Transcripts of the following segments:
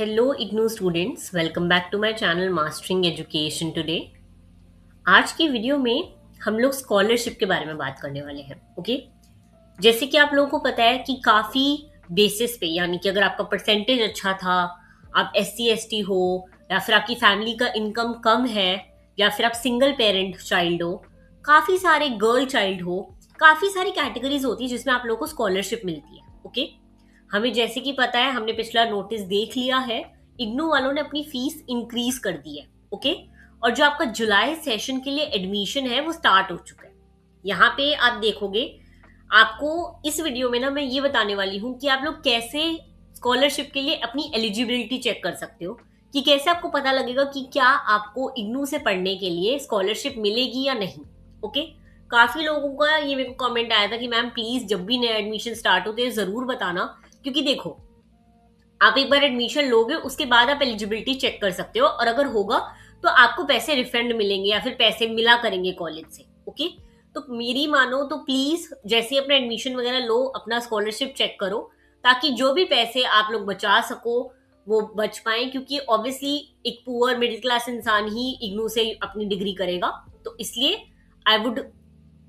Hello IGNOU students, welcome back to my channel mastering education today. आज की video में हम लोग स्कॉलरशिप के बारे में बात करने वाले हैं। ओके, जैसे कि आप लोगों को पता है कि काफ़ी बेसिस पे, यानी कि अगर आपका परसेंटेज अच्छा था, आप SC ST हो, या फिर आपकी फैमिली का इनकम कम है, या फिर आप सिंगल पेरेंट चाइल्ड हो, काफ़ी सारे गर्ल चाइल्ड हो, काफ़ी सारी कैटेगरीज होती है जिसमें आप लोगों को स्कॉलरशिप मिलती है। ओके, हमें जैसे कि पता है, हमने पिछला नोटिस देख लिया है, इग्नू वालों ने अपनी फीस इंक्रीज कर दी है। ओके, और जो आपका जुलाई सेशन के लिए एडमिशन है वो स्टार्ट हो चुका है। यहाँ पे आप देखोगे, आपको इस वीडियो में ना मैं ये बताने वाली हूँ कि आप लोग कैसे स्कॉलरशिप के लिए अपनी एलिजिबिलिटी चेक कर सकते हो, कि कैसे आपको पता लगेगा कि क्या आपको इग्नू से पढ़ने के लिए स्कॉलरशिप मिलेगी या नहीं। ओके, काफी लोगों का ये मेरे को कमेंट आया था कि मैम प्लीज जब भी नया एडमिशन स्टार्ट होते हैं जरूर बताना, क्योंकि देखो, आप एक बार एडमिशन लोगे उसके बाद आप एलिजिबिलिटी चेक कर सकते हो, और अगर होगा तो आपको पैसे रिफंड मिलेंगे या फिर पैसे मिला करेंगे कॉलेज से। ओके, तो मेरी मानो तो प्लीज जैसे अपना एडमिशन वगैरह लो, अपना स्कॉलरशिप चेक करो, ताकि जो भी पैसे आप लोग बचा सको वो बच पाए, क्योंकि ऑब्वियसली एक पुअर मिडिल क्लास इंसान ही इग्नू से अपनी डिग्री करेगा। तो इसलिए आई वुड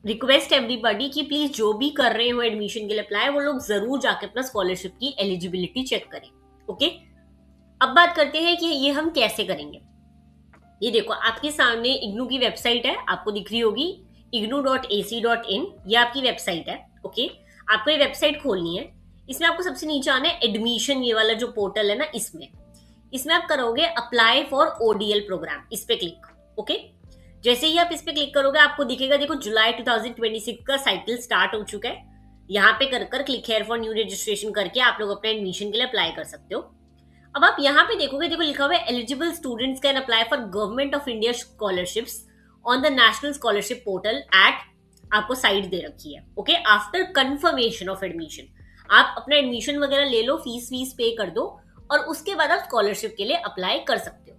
रिक्वेस्ट एवरीबॉडी कि प्लीज जो भी कर रहे हो एडमिशन के लिए अप्लाई, वो लोग जरूर जाके अपना स्कॉलरशिप की एलिजिबिलिटी चेक करें। ओके, अब बात करते हैं कि ये हम कैसे करेंगे। ये देखो, आपके सामने इग्नू की वेबसाइट है, आपको दिख रही होगी ignu.ac.in, ये आपकी वेबसाइट है। ओके, आपको ये वेबसाइट खोलनी है। इसमें आपको सबसे नीचे आना है एडमिशन, ये वाला जो पोर्टल है ना, इसमें इसमें आप करोगे अप्लाई फॉर ODL प्रोग्राम, इस पे क्लिक। ओके, जैसे ही आप इस पे क्लिक करोगे आपको दिखेगा, देखो जुलाई 2026 का साइकिल स्टार्ट हो चुका है। यहाँ पे कर click here for new registration करके आप लोग अपने एडमिशन के लिए अप्लाई कर सकते हो। अब आप यहाँ पे देखोगे, देखो लिखा हुआ है eligible students can apply for government of India scholarships on the national scholarship portal at, आपको साइट दे रखी है। Okay, after confirmation of admission, आप अपना एडमिशन वगैरह ले लो, फीस पे कर दो, और उसके बाद आप स्कॉलरशिप के लिए अप्लाई कर सकते हो।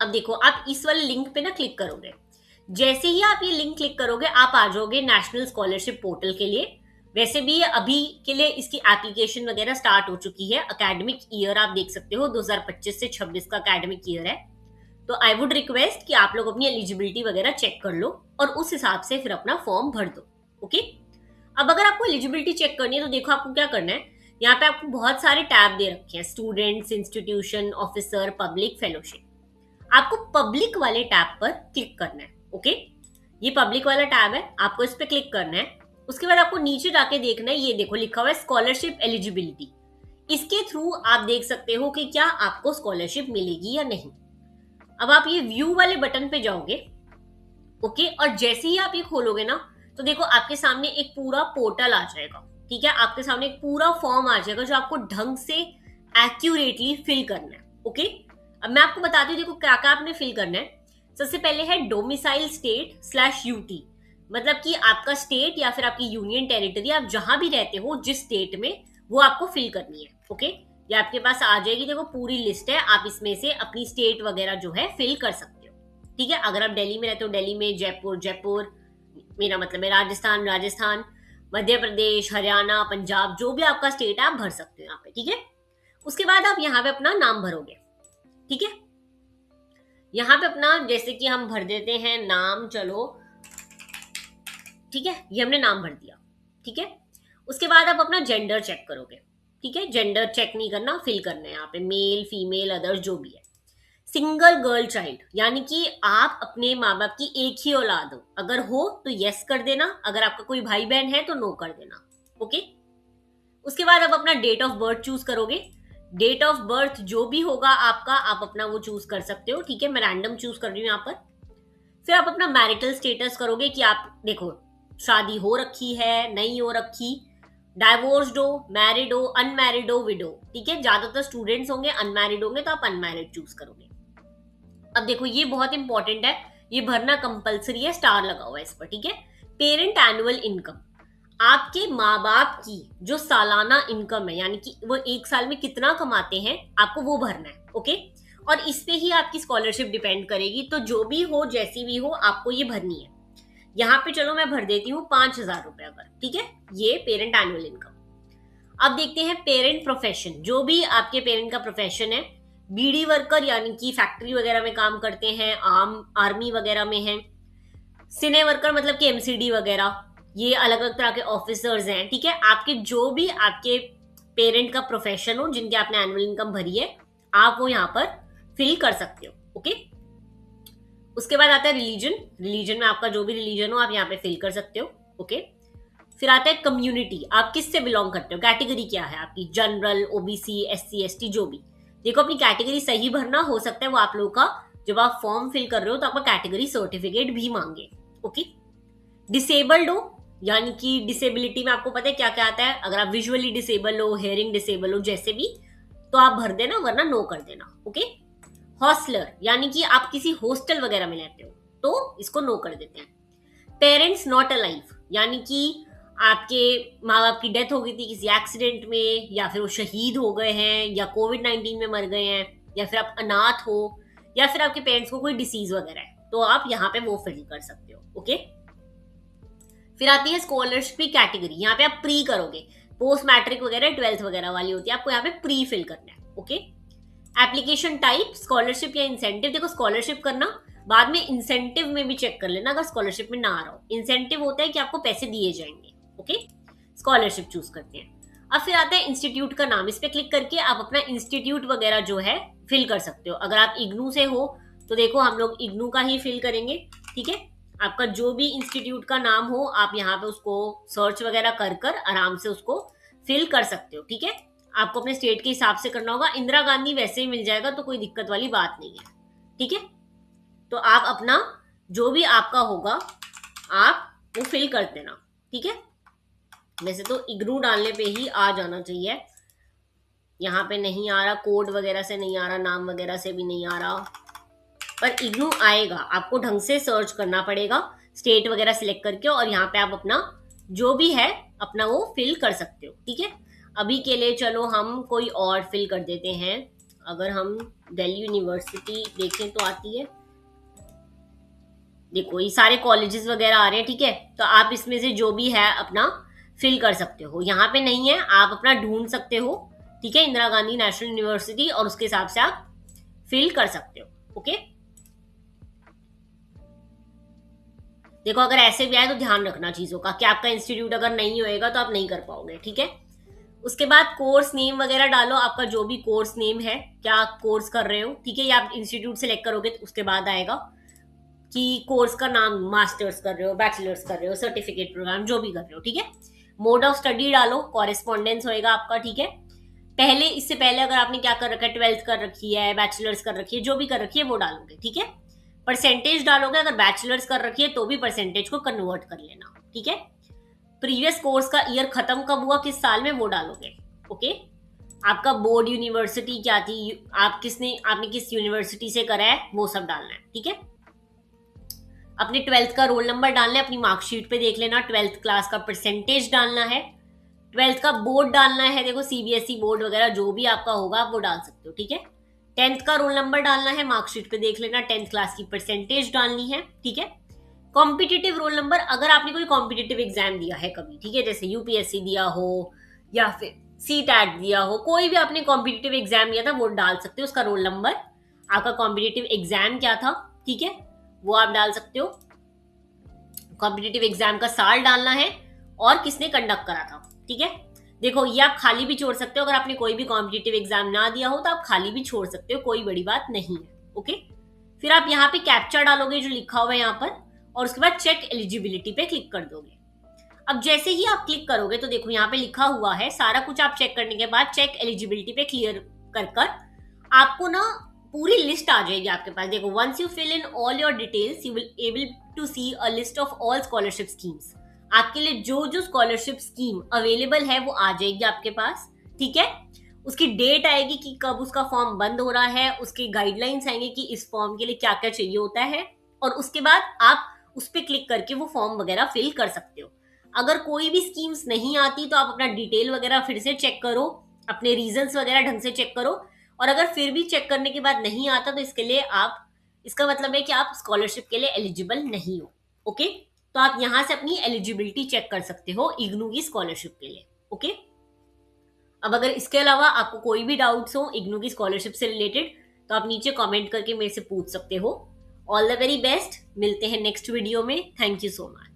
अब देखो, आप इस वाले लिंक पे ना क्लिक करोगे, जैसे ही आप ये लिंक क्लिक करोगे आप आ जाओगे नेशनल स्कॉलरशिप पोर्टल के लिए। वैसे भी अभी के लिए इसकी एप्लीकेशन वगैरह स्टार्ट हो चुकी है। एकेडमिक ईयर आप देख सकते हो 2025 से 26 का एकेडमिक ईयर है। तो आई वुड रिक्वेस्ट कि आप लोग अपनी एलिजिबिलिटी वगैरह चेक कर लो और उस हिसाब से फिर अपना फॉर्म भर दो। ओके, अब अगर आपको एलिजिबिलिटी चेक करनी है तो देखो आपको क्या करना है। यहाँ पे आपको बहुत सारे टैब दे रखे हैं, students, institution, officer, public, fellowship. आपको पब्लिक वाले टैब पर क्लिक करना है। ओके, ये पब्लिक वाला टैब है, आपको इस पे क्लिक करना है। उसके बाद आपको नीचे जाके देखना है, ये देखो लिखा हुआ है स्कॉलरशिप एलिजिबिलिटी। इसके थ्रू आप देख सकते हो कि क्या आपको स्कॉलरशिप मिलेगी या नहीं। अब आप ये व्यू वाले बटन पे जाओगे। ओके, और जैसे ही आप ये खोलोगे ना, तो देखो आपके सामने एक पूरा पोर्टल आ जाएगा। ठीक है, आपके सामने एक पूरा फॉर्म आ जाएगा जो आपको ढंग से एक्यूरेटली फिल करना है। ओके, अब मैं आपको बताती हूँ, देखो क्या क्या आपने फिल करना है। सबसे पहले है डोमिसाइल स्टेट स्लैश यूटी, मतलब कि आपका स्टेट या फिर आपकी यूनियन टेरिटरी, आप जहां भी रहते हो जिस स्टेट में, वो आपको फिल करनी है। ओके, ये आपके पास आ जाएगी, देखो पूरी लिस्ट है, आप इसमें से अपनी स्टेट वगैरह जो है फिल कर सकते हो। ठीक है, अगर आप दिल्ली में रहते हो दिल्ली में, जयपुर जयपुर, मेरा मतलब है राजस्थान राजस्थान, मध्य प्रदेश, हरियाणा, पंजाब, जो भी आपका स्टेट है आप भर सकते हो यहाँ पे। ठीक है, उसके बाद आप यहाँ पे अपना नाम भरोगे। ठीक है, यहाँ पे अपना जैसे कि हम भर देते हैं नाम, चलो ठीक है, ये हमने नाम भर दिया। ठीक है, उसके बाद आप अपना जेंडर चेक करोगे। ठीक है, जेंडर चेक नहीं करना, फिल करना है यहाँ पे, मेल फीमेल अदर्स जो भी है। सिंगल गर्ल चाइल्ड, यानी कि आप अपने माँ बाप की एक ही औलाद हो, अगर हो तो यस कर देना, अगर आपका कोई भाई बहन है तो नो कर देना। ओके, उसके बाद आप अपना डेट ऑफ बर्थ चूज करोगे। डेट ऑफ बर्थ जो भी होगा आपका, आप अपना वो चूज कर सकते हो। ठीक है, मैं रैंडम चूज कर रही हूँ यहाँ पर। फिर आप अपना मैरिटल स्टेटस करोगे कि आप देखो शादी हो रखी है, नहीं हो रखी, डाइवोर्स्ड हो, मैरिड हो, अनमैरिड हो, विडो। ठीक है, ज्यादातर स्टूडेंट्स होंगे अनमैरिड होंगे, तो आप अनमैरिड चूज करोगे। अब देखो ये बहुत इंपॉर्टेंट है, ये भरना कंपलसरी है, स्टार लगा हुआ है इस पर। ठीक है, पेरेंट एनुअल इनकम, आपके माँ बाप की जो सालाना इनकम है, यानी कि वो एक साल में कितना कमाते हैं, आपको वो भरना है। ओके, और इस पे ही आपकी स्कॉलरशिप डिपेंड करेगी, तो जो भी हो जैसी भी हो आपको ये भरनी है। यहाँ पे चलो मैं भर देती हूँ 5,000 रुपए अगर। ठीक है, ये पेरेंट एनुअल इनकम। अब देखते हैं पेरेंट प्रोफेशन, जो भी आपके पेरेंट का प्रोफेशन है। बीडी वर्कर यानी कि फैक्ट्री वगैरह में काम करते हैं, आर्मी वगैरह में हैं। सिने वर्कर मतलब कि एमसीडी वगैरह, ये अलग अलग तरह के ऑफिसर्स हैं। ठीक है, आपके जो भी आपके पेरेंट का प्रोफेशन हो, जिनके आपने एनुअल इनकम भरी है, आप वो यहाँ पर फिल कर सकते हो। ओके, उसके बाद आता है रिलीजन। रिलीजन में आपका जो भी रिलीजन हो आप यहाँ पे फिल कर सकते हो। ओके, फिर आता है कम्युनिटी, आप किस से बिलोंग करते हो, कैटेगरी क्या है आपकी, जनरल, ओबीसी, एससी, एसटी, जो भी। देखो, अपनी कैटेगरी सही भरना, हो सकता है वो आप लोगों का जब आप फॉर्म फिल कर रहे हो तो आपका कैटेगरी सर्टिफिकेट भी मांगे। ओके, डिसेबल्ड हो यानी कि डिसेबिलिटी में आपको पता है क्या क्या आता है। अगर आप विजुअली डिसेबल हो, हेयरिंग डिसेबल हो, जैसे भी, तो आप भर देना, वरना नो कर देना। ओके, हॉस्टलर यानी कि आप किसी हॉस्टल वगैरह में रहते हो तो इसको नो कर देते हैं। पेरेंट्स नॉट अलाइव यानी कि आपके माँ बाप की डेथ हो गई थी किसी एक्सीडेंट में, या फिर वो शहीद हो गए हैं, या कोविड-19 में मर गए हैं, या फिर आप अनाथ हो, या फिर आपके पेरेंट्स को कोई डिसीज वगैरह है, तो आप यहाँ पे वो फिल कर सकते हो। ओके, फिर आती है स्कॉलरशिप की कैटेगरी। यहाँ पे आप प्री करोगे, पोस्ट मैट्रिक वगैरह 12th वगैरह वाली होती है, आपको यहाँ पे प्री फिल करना है। ओके, एप्लीकेशन टाइप स्कॉलरशिप या इंसेंटिव। देखो, स्कॉलरशिप करना, बाद में इंसेंटिव में भी चेक कर लेना अगर स्कॉलरशिप में ना आ रहा हो। इंसेंटिव होता है कि आपको पैसे दिए जाएंगे। ओके, स्कॉलरशिप चूज करते हैं। अब फिर आता है इंस्टीट्यूट का नाम, इस पे क्लिक करके आप अपना इंस्टीट्यूट वगैरह जो है फिल कर सकते हो। अगर आप इग्नू से हो तो देखो हम लोग इग्नू का ही फिल करेंगे। ठीक है, आपका जो भी इंस्टीट्यूट का नाम हो आप यहाँ पे उसको सर्च वगैरह कर कर आराम से उसको फिल कर सकते हो। ठीक है, आपको अपने स्टेट के हिसाब से करना होगा। इंदिरा गांधी वैसे ही मिल जाएगा, तो कोई दिक्कत वाली बात नहीं है। ठीक है, तो आप अपना जो भी आपका होगा आप वो फिल कर देना। ठीक है, वैसे तो इग्नू डालने पे ही आ जाना चाहिए, यहाँ पे नहीं आ रहा, कोड वगैरह से नहीं आ रहा, नाम वगैरह से भी नहीं आ रहा, पर इग्नू आएगा। आपको ढंग से सर्च करना पड़ेगा स्टेट वगैरह सिलेक्ट करके, और यहाँ पे आप अपना जो भी है अपना वो फिल कर सकते हो। ठीक है, अभी के लिए चलो हम कोई और फिल कर देते हैं। अगर हम दिल्ली यूनिवर्सिटी देखें तो आती है, देखो ये सारे कॉलेजेस वगैरह आ रहे हैं। ठीक है, तो आप इसमें से जो भी है अपना फिल कर सकते हो। यहाँ पे नहीं है, आप अपना ढूंढ सकते हो। ठीक है, इंदिरा गांधी नेशनल यूनिवर्सिटी, और उसके हिसाब से आप फिल कर सकते हो। ओके, देखो अगर ऐसे भी आए तो ध्यान रखना चीजों का कि आपका इंस्टीट्यूट अगर नहीं होएगा तो आप नहीं कर पाओगे। ठीक है, उसके बाद कोर्स नेम वगैरह डालो, आपका जो भी कोर्स नेम है, क्या कोर्स कर रहे हो। ठीक है, ये आप इंस्टीट्यूट सेलेक्ट करोगे तो उसके बाद आएगा कि कोर्स का नाम, मास्टर्स कर रहे हो, बैचलर्स कर रहे हो, सर्टिफिकेट प्रोग्राम, जो भी कर रहे हो। ठीक है, मोड ऑफ स्टडी डालो, कॉरेस्पॉन्डेंस होएगा आपका। ठीक है, पहले, इससे पहले अगर आपने क्या कर रखा है, 12th कर रखी है, बैचलर्स कर रखी है, जो भी कर रखी है वो डालोगे। ठीक है, परसेंटेज डालोगे, अगर बैचलर्स कर रखी है तो भी परसेंटेज को कन्वर्ट कर लेना। ठीक है, प्रीवियस कोर्स का ईयर खत्म कब हुआ, किस साल में, वो डालोगे। ओके, आपका बोर्ड यूनिवर्सिटी क्या थी, आपने किस यूनिवर्सिटी से करा है, वो सब डालना है। ठीक है, अपने 12th का रोल नंबर डालना है, अपनी मार्कशीट पे देख लेना 12th क्लास का परसेंटेज डालना है, 12th का बोर्ड डालना है। देखो सीबीएसई बोर्ड वगैरह जो भी आपका होगा आप वो डाल सकते हो। ठीक है, 10th का रोल नंबर डालना है, मार्कशीट पे देख लेना 10th क्लास की परसेंटेज डालनी है। ठीक है, कॉम्पिटिटिव रोल नंबर, अगर आपने कोई कॉम्पिटिटिव एग्जाम दिया है कभी, ठीक है, जैसे यूपीएससी दिया हो या फिर सीटैट दिया हो, कोई भी आपने कॉम्पिटिटिव एग्जाम दिया था वो डाल सकते हो, उसका रोल नंबर, आपका कॉम्पिटिटिव एग्जाम क्या था, ठीक है, वो आप डाल सकते हो। कॉम्पिटिटिव एग्जाम का साल डालना है और किसने कंडक्ट करा था। ठीक है, देखो ये आप खाली भी छोड़ सकते हो, अगर आपने कोई भी कॉम्पिटिटिव एग्जाम ना दिया हो तो आप खाली भी छोड़ सकते हो, कोई बड़ी बात नहीं है। ओके, फिर आप यहाँ पे कैप्चा डालोगे जो लिखा हुआ है यहाँ पर, और उसके बाद चेक एलिजिबिलिटी पे क्लिक कर दोगे। अब जैसे ही आप क्लिक करोगे तो देखो यहाँ पे लिखा हुआ है, सारा कुछ आप चेक करने के बाद चेक एलिजिबिलिटी पे क्लियर कर कर आपको ना पूरी लिस्ट आ जाएगी आपके पास। देखो, once you fill in all your details you will able to see a list of all scholarship schemes. आपके लिए जो जो स्कॉलरशिप स्कीम अवेलेबल है वो आ जाएगी आपके पास। ठीक है, उसकी डेट आएगी कि कब उसका फॉर्म बंद हो रहा है, उसके गाइडलाइंस आएंगे कि इस फॉर्म के लिए क्या क्या चाहिए होता है, और उसके बाद आप उस पर क्लिक करके वो फॉर्म वगैरह फिल कर सकते हो। अगर कोई भी स्कीम्स नहीं आती तो आप अपना डिटेल वगैरह फिर से चेक करो, अपने रीजंस वगैरह ढंग से चेक करो, और अगर फिर भी चेक करने के बाद नहीं आता तो इसके लिए आप, इसका मतलब है कि आप स्कॉलरशिप के लिए एलिजिबल नहीं हो। ओके, तो आप यहां से अपनी एलिजिबिलिटी चेक कर सकते हो इग्नू की स्कॉलरशिप के लिए। ओके, अब अगर इसके अलावा आपको कोई भी डाउट्स हो इग्नू की स्कॉलरशिप से रिलेटेड, तो आप नीचे कमेंट करके मेरे से पूछ सकते हो। ऑल द वेरी बेस्ट, मिलते हैं नेक्स्ट वीडियो में। Thank you so much.